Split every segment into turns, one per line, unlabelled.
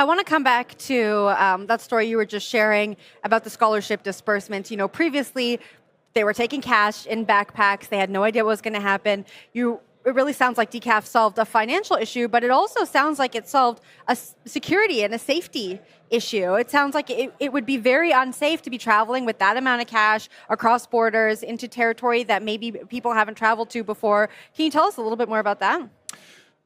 I want to come back to that story you were just sharing about the scholarship disbursements. Previously they were taking cash in backpacks. They had no idea what was going to happen. It really sounds like Decaf solved a financial issue, but it also sounds like it solved a security and a safety issue. It sounds like it would be very unsafe to be traveling with that amount of cash across borders into territory that maybe people haven't traveled to before. Can you tell us a little bit more about that?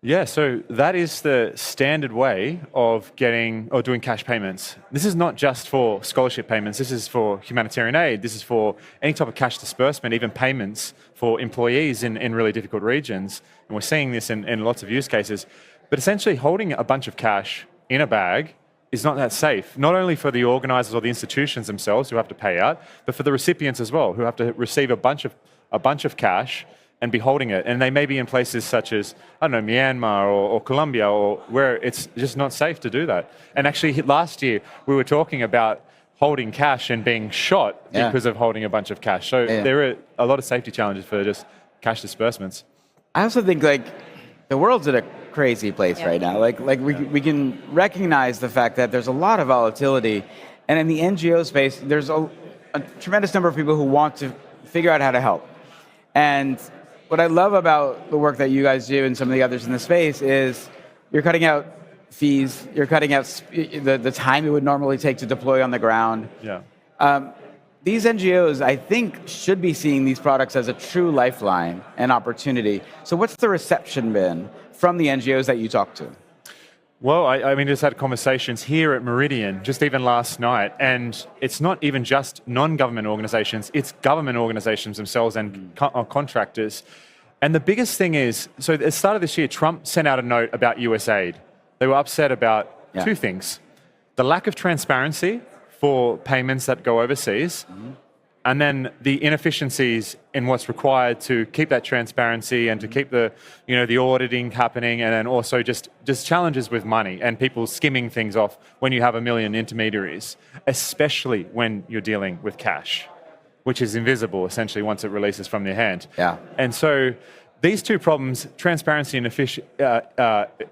Yeah, so that is the standard way of doing cash payments. This is not just for scholarship payments, this is for humanitarian aid, this is for any type of cash disbursement, even payments for employees in really difficult regions. And we're seeing this in lots of use cases. But essentially holding a bunch of cash in a bag is not that safe, not only for the organisers or the institutions themselves who have to pay out, but for the recipients as well, who have to receive a bunch of cash and be holding it. And they may be in places such as, I don't know, Myanmar or Colombia, or where it's just not safe to do that. And actually last year, we were talking about holding cash and being shot because of holding a bunch of cash. So there are a lot of safety challenges for just cash disbursements.
I also think the world's in a crazy place right now. We can recognize the fact that there's a lot of volatility. And in the NGO space, there's a tremendous number of people who want to figure out how to help. And what I love about the work that you guys do and some of the others in the space is you're cutting out fees, you're cutting out the time it would normally take to deploy on the ground.
Yeah.
These NGOs, I think, should be seeing these products as a true lifeline and opportunity. So what's the reception been from the NGOs that you talk to?
Well, I mean, just had conversations here at Meridian, just even last night, and it's not even just non-government organizations, it's government organizations themselves and contractors. And the biggest thing is, so at the start of this year, Trump sent out a note about US aid. They were upset about two things: the lack of transparency for payments that go overseas, and then the inefficiencies in what's required to keep that transparency and to keep the auditing happening, and then also just challenges with money and people skimming things off when you have 1 million intermediaries, especially when you're dealing with cash, which is invisible essentially once it releases from their hand.
Yeah.
And so these two problems, transparency and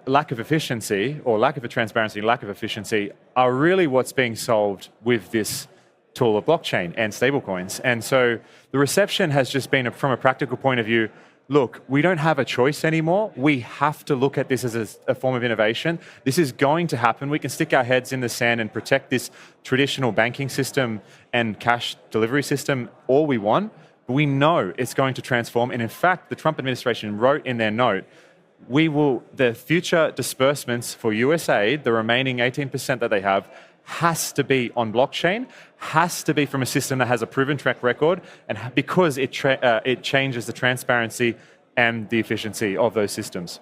lack of efficiency, or lack of transparency, lack of efficiency, are really what's being solved with this tool of blockchain and stablecoins. And so the reception has just been, from a practical point of view, look, we don't have a choice anymore. We have to look at this as a form of innovation. This is going to happen. We can stick our heads in the sand and protect this traditional banking system and cash delivery system all we want. But we know it's going to transform. And in fact, the Trump administration wrote in their note, the future disbursements for USAID, the remaining 18% that they have, has to be on blockchain, has to be from a system that has a proven track record, and because it changes the transparency and the efficiency of those systems.